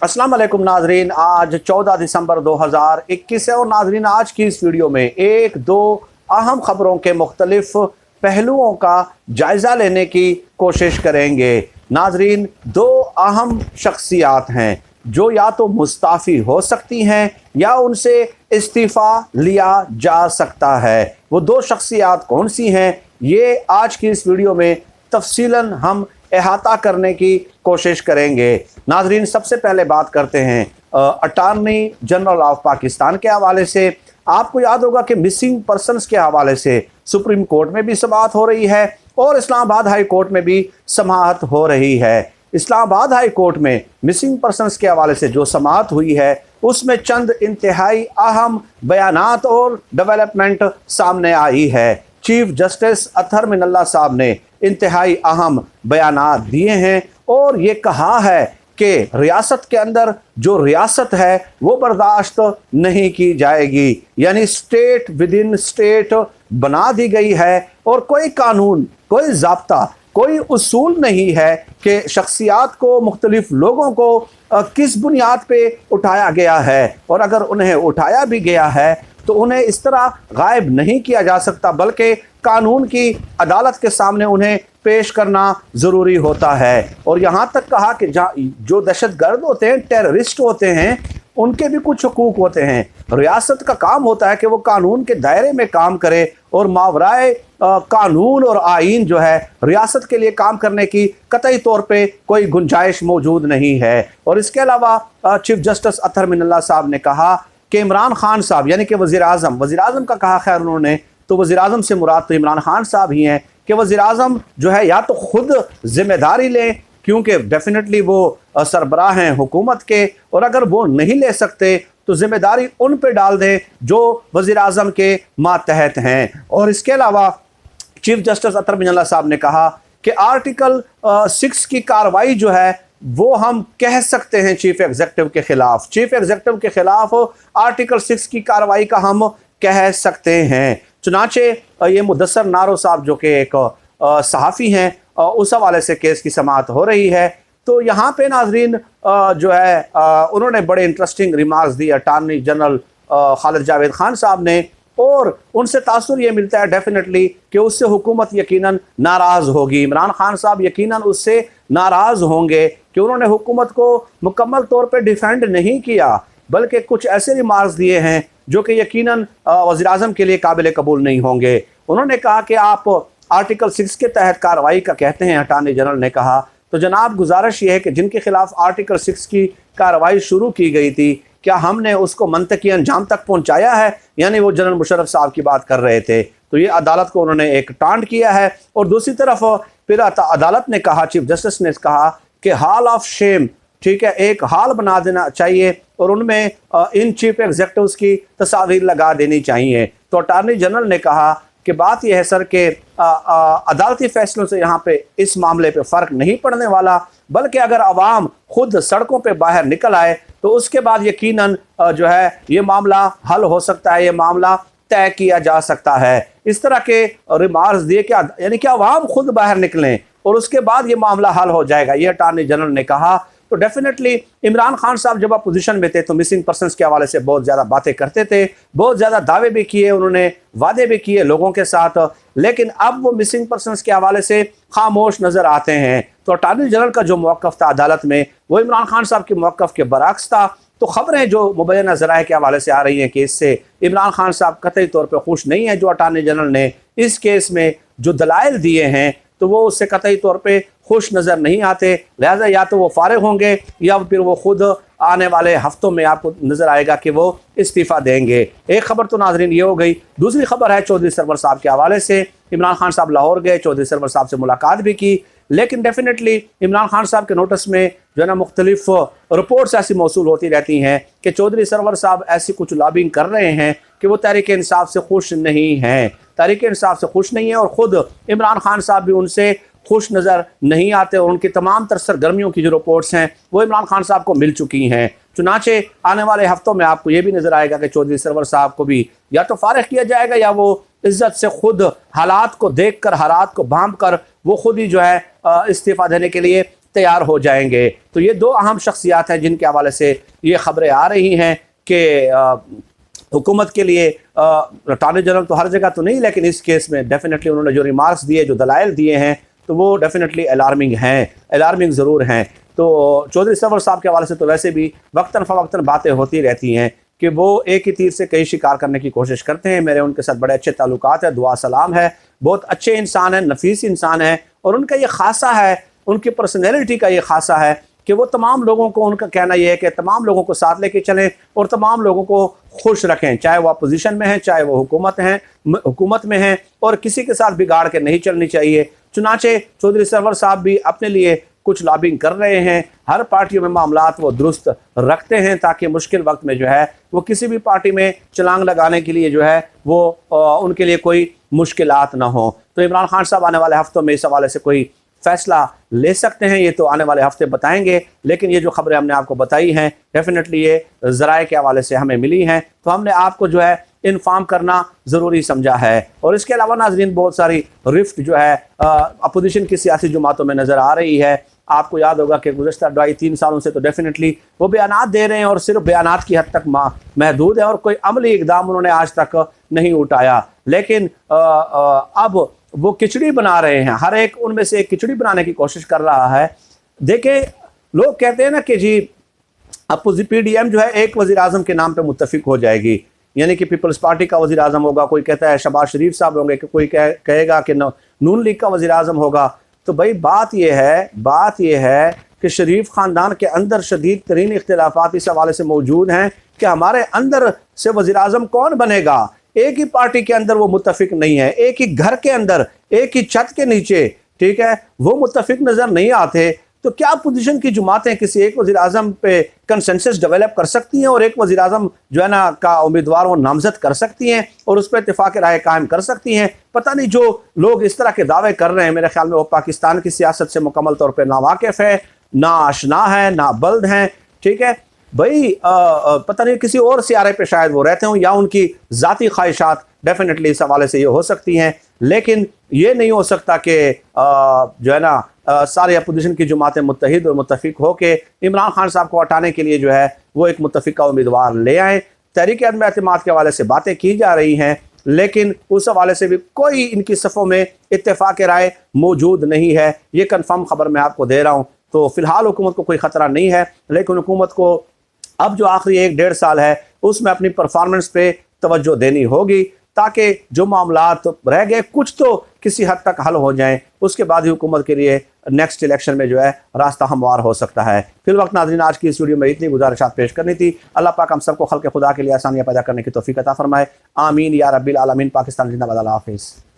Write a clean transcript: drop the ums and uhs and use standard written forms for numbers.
अस्सलाम वालेकुम नाजरीन, आज 14 दिसंबर 2021 है और नाजरीन आज की इस वीडियो में एक दो अहम खबरों के मुख्तलिफ पहलुओं का जायज़ा लेने की कोशिश करेंगे। नाजरीन, दो अहम शख्सियात हैं जो या तो मुस्ताफ़ी हो सकती हैं या उनसे इस्तीफ़ा लिया जा सकता है। वो दो शख्सियात कौन सी हैं, ये आज की इस वीडियो में तफसीलन हम अहाता करने की कोशिश करेंगे। नाजरीन, सबसे पहले बात करते हैं अटॉर्नी जनरल ऑफ पाकिस्तान के हवाले से। आपको याद होगा कि मिसिंग पर्सनस के हवाले से सुप्रीम कोर्ट में भी समाअत हो रही है और इस्लामाबाद हाई कोर्ट में भी समाअत हो रही है। इस्लामाबाद हाई कोर्ट में मिसिंग पर्सनस के हवाले से जो समाअत हुई है उसमें चंद इंतहाई अहम बयानात और डेवलपमेंट सामने आई है। चीफ जस्टिस अतहर मिनल्ला साहब ने इंतहाई अहम बयानात दिए हैं और ये कहा है कि रियासत के अंदर जो रियासत है वो बर्दाश्त नहीं की जाएगी, यानी स्टेट विद इन स्टेट बना दी गई है और कोई कानून, कोई ज़ाब्ता, कोई उसूल नहीं है कि शख्सियात को, मुख्तलिफ लोगों को किस बुनियाद पे उठाया गया है, और अगर उन्हें उठाया भी गया है तो उन्हें इस तरह गायब नहीं किया जा सकता, बल्कि कानून की अदालत के सामने उन्हें पेश करना ज़रूरी होता है। और यहाँ तक कहा कि जो दहशतगर्द होते हैं, टेररिस्ट होते हैं, उनके भी कुछ हुकूक होते हैं। रियासत का काम होता है कि वो कानून के दायरे में काम करे और मावराए कानून और आइन जो है रियासत के लिए काम करने की कतई तौर पे कोई गुंजाइश मौजूद नहीं है। और इसके अलावा चीफ जस्टिस अतहर मिनल्ला साहब ने कहा कि इमरान खान साहब, यानी कि वज़ीर आज़म का कहा, खैर उन्होंने तो वज़ीर आज़म से मुराद तो इमरान खान साहब ही हैं, कि वज़ीर आज़म जो है या तो खुद जिम्मेदारी लें, क्योंकि डेफिनेटली वो सरबराह हैं हुकूमत के, और अगर वो नहीं ले सकते तो जिम्मेदारी उन पे डाल दें जो वज़ीर आज़म के मातहत हैं। और इसके अलावा चीफ जस्टिस अतहर मिनल्ला साहब ने कहा कि आर्टिकल 6 की कार्रवाई जो है वो हम कह सकते हैं चीफ एग्जीक्यूटिव के खिलाफ आर्टिकल 6 की कार्रवाई का हम कह सकते हैं। चुनाचे ये मुदस्सर नारो साहब जो कि एक सहाफ़ी हैं, उस हवाले से केस की समाअत हो रही है। तो यहाँ पे नाजरीन जो है उन्होंने बड़े इंटरेस्टिंग रिमार्क्स दिए अटॉर्नी जनरल खालिद जावेद खान साहब ने, और उनसे तासुर ये मिलता है डेफिनेटली कि उससे हुकूमत यकीनन नाराज़ होगी। इमरान खान साहब यकीनन उससे नाराज़ होंगे कि उन्होंने हुकूमत को मुकम्मल तौर पे डिफेंड नहीं किया, बल्कि कुछ ऐसे रिमार्क्स दिए हैं जो कि यकीनन वज़ीर आज़म के लिए काबिल कबूल नहीं होंगे। उन्होंने कहा कि आप आर्टिकल 6 के तहत कार्रवाई का कहते हैं, अटॉर्नी जनरल ने कहा, तो जनाब गुजारिश ये है कि जिनके खिलाफ आर्टिकल 6 की कार्रवाई शुरू की गई थी, क्या हमने उसको मंतकी अंजाम तक पहुंचाया है? यानी वो जनरल मुशर्रफ साहब की बात कर रहे थे, तो ये अदालत को उन्होंने एक टांट किया है। और दूसरी तरफ फिर अदालत ने कहा, चीफ जस्टिस ने कहा कि हॉल ऑफ शेम, ठीक है, एक हाल बना देना चाहिए और उनमें इन चीफ एग्जीक्यूटिव्स की तस्वीर लगा देनी चाहिए। तो अटॉर्नी जनरल ने कहा कि बात यह है सर कि अदालती फैसलों से यहाँ पे इस मामले पे फ़र्क नहीं पड़ने वाला, बल्कि अगर अवाम खुद सड़कों पे बाहर निकल आए तो उसके बाद यकीनन जो है ये मामला हल हो सकता है, ये मामला तय किया जा सकता है। इस तरह के रिमार्क्स दिए कि यानी कि अवाम खुद बाहर निकलें और उसके बाद ये मामला हल हो जाएगा, ये अटॉर्नी जनरल ने कहा। तो डेफिनेटली इमरान खान साहब जब अपोजिशन में थे तो मिसिंग पर्सनस के हवाले से बहुत ज़्यादा बातें करते थे, बहुत ज़्यादा दावे भी किए, उन्होंने वादे भी किए लोगों के साथ, लेकिन अब वो मिसिंग पर्सनस के हवाले से खामोश नज़र आते हैं। तो अटॉर्नी जनरल का जो मौक़िफ़ था अदालत में वो इमरान खान साहब के मौक़िफ़ के बरअक्स था। तो ख़बरें जो मुबैना ज़राए के हवाले से आ रही हैं कि इससे इमरान खान साहब कतई तौर पर खुश नहीं है। जो अटॉर्नी जनरल ने इस केस में जो दलाइल दिए हैं तो वो उससे कतई तौर पे खुश नज़र नहीं आते, लिहाजा या तो वो फारिग होंगे या फिर वो खुद आने वाले हफ्तों में आपको नज़र आएगा कि वो इस्तीफ़ा देंगे। एक खबर तो नाजरीन ये हो गई। दूसरी खबर है चौधरी सरवर साहब के हवाले से। इमरान खान साहब लाहौर गए, चौधरी सरवर साहब से मुलाकात भी की, लेकिन डेफिनेटली इमरान खान साहब के नोटिस में जो है ना मुख्तलिफ रिपोर्ट्स ऐसी मौसूल होती रहती हैं कि चौधरी सरवर साहब ऐसी कुछ लॉबिंग कर रहे हैं कि वो तहरीक इंसाफ से खुश नहीं हैं, तहरीक इंसाफ से खुश नहीं है, और ख़ुद इमरान खान साहब भी उनसे खुश नज़र नहीं आते और उनकी तमाम तर सरगर्मियों की जो रिपोर्ट्स हैं वो इमरान खान साहब को मिल चुकी हैं। चुनाचे आने वाले हफ्तों में आपको ये भी नज़र आएगा कि चौधरी सरवर साहब को भी या तो फारिग किया जाएगा या वो इज्जत से खुद हालात को देख कर, हालात को भांप कर वो खुद ही जो है इस्तीफ़ा देने के लिए तैयार हो जाएंगे। तो ये दो अहम शख्सियात हैं जिनके हवाले से ये ख़बरें आ रही हैं कि हुकूमत के लिए अटॉर्नी जनरल तो हर जगह तो नहीं, लेकिन इस केस में डेफिनेटली उन्होंने जो रिमार्क्स दिए, जो दलाइल दिए हैं, तो वो डेफिनेटली अलार्मिंग हैं, अलार्मिंग ज़रूर हैं। तो चौधरी सरवर साहब के हवाले से तो वैसे भी वक्तन फ़वक्तन बातें होती रहती हैं कि वो एक ही तीर से कई शिकार करने की कोशिश करते हैं। मेरे उनके साथ बड़े अच्छे ताल्लुकात है, दुआ सलाम है, बहुत अच्छे इंसान हैं, नफीस इंसान है। और उनका ये खासा है, उनकी पर्सनैलिटी का ये खासा है कि वो तमाम लोगों को, उनका कहना यह है कि तमाम लोगों को साथ लेके चलें और तमाम लोगों को खुश रखें, चाहे वो अपोजिशन में हैं, चाहे वो हुकूमत में हैं, और किसी के साथ बिगाड़ के नहीं चलनी चाहिए। चुनाचे चौधरी सरवर साहब भी अपने लिए कुछ लॉबिंग कर रहे हैं, हर पार्टियों में मामलात वो दुरुस्त रखते हैं ताकि मुश्किल वक्त में जो है वो किसी भी पार्टी में छलांग लगाने के लिए जो है वो उनके लिए कोई मुश्किलात ना हो। तो इमरान खान साहब आने वाले हफ्तों में इस हवाले से कोई फैसला ले सकते हैं, ये तो आने वाले हफ्ते बताएंगे। लेकिन ये जो खबरें हमने आपको बताई हैं डेफिनेटली ये ज़राए के हवाले से हमें मिली हैं, तो हमने आपको जो है इन्फॉर्म करना ज़रूरी समझा है। और इसके अलावा नाज़रीन बहुत सारी रिफ्ट जो है अपोजिशन की सियासी जमातों में नज़र आ रही है। आपको याद होगा कि गुज़श्ता 2.5-3 सालों से तो डेफिनेटली वो बयानात दे रहे हैं और सिर्फ बयानात की हद तक महदूद है और कोई अमली इकदाम उन्होंने आज तक नहीं उठाया। लेकिन अब वो खिचड़ी बना रहे हैं, हर एक उनमें से एक खिचड़ी बनाने की कोशिश कर रहा है। देखें, लोग कहते हैं ना कि जी PDM जो है एक वज़ीर आज़म के नाम पे मुत्तफिक हो जाएगी, यानी कि पीपल्स पार्टी का वज़ीर आज़म होगा, कोई कहता है शहबाज शरीफ साहब होंगे, कोई कहेगा कि नून लीग का वज़ीर आज़म होगा। तो भाई बात यह है कि शरीफ ख़ानदान के अंदर शदीद तरीन इख्तिलाफ़ात इस हवाले से मौजूद हैं कि हमारे अंदर से वज़ीर आज़म कौन बनेगा। एक ही पार्टी के अंदर वो मुत्तफिक नहीं है, एक ही घर के अंदर, एक ही छत के नीचे, ठीक है, वो मुत्तफिक नज़र नहीं आते। तो क्या पोजीशन की जमातें किसी एक वज़ीर आज़म पे कंसेंसस डेवलप कर सकती हैं और एक वज़ीर आज़म जो है ना का उम्मीदवार वो नामजद कर सकती हैं और उस पर इत्तेफाक राय कायम कर सकती हैं? पता नहीं, जो लोग इस तरह के दावे कर रहे हैं मेरे ख्याल में वो पाकिस्तान की सियासत से मुकम्मल तौर पर नावाकिफ़ है, ना आशना है, ना बल्द हैं। ठीक है भाई, पता नहीं किसी और सियारे पे शायद वो रहते हों या उनकी ज़ाती ख्वाहिशात डेफिनेटली इस हवाले से ये हो सकती हैं। लेकिन ये नहीं हो सकता कि जो है ना सारे अपोजिशन की जमातें मुत्तहिद और मुत्तफिक हो के इमरान खान साहब को हटाने के लिए जो है वो एक मुत्तफिका उम्मीदवार ले आएँ। तहरीक अदम एतमाद के हवाले से बातें की जा रही हैं, लेकिन उस हवाले से भी कोई इनकी सफ़ों में इत्तेफाक राय मौजूद नहीं है। ये कन्फर्म खबर मैं आपको दे रहा हूँ। तो फ़िलहाल हुकूमत को कोई ख़तरा नहीं है, लेकिन हुकूमत को अब जो आखिरी 1-1.5 साल है उसमें अपनी परफॉर्मेंस पे तवज्जो देनी होगी ताकि जो मामलात रह गए कुछ तो किसी हद तक हल हो जाएं। उसके बाद ही हुकूमत के लिए नेक्स्ट इलेक्शन में जो है रास्ता हमवार हो सकता है। फिर वक्त नाज़रीन, आज की इस वीडियो में इतनी गुजारिशात पेश करनी थी। अल्लाह पाक हम सबको खल्क़ खुदा के लिए आसानियाँ पैदा करने की तौफ़ीक़ अता फ़रमाए। आमीन या रब्बिल आलमीन। पाकिस्तान जिंदाबाद। अल्लाह हाफ़िज़।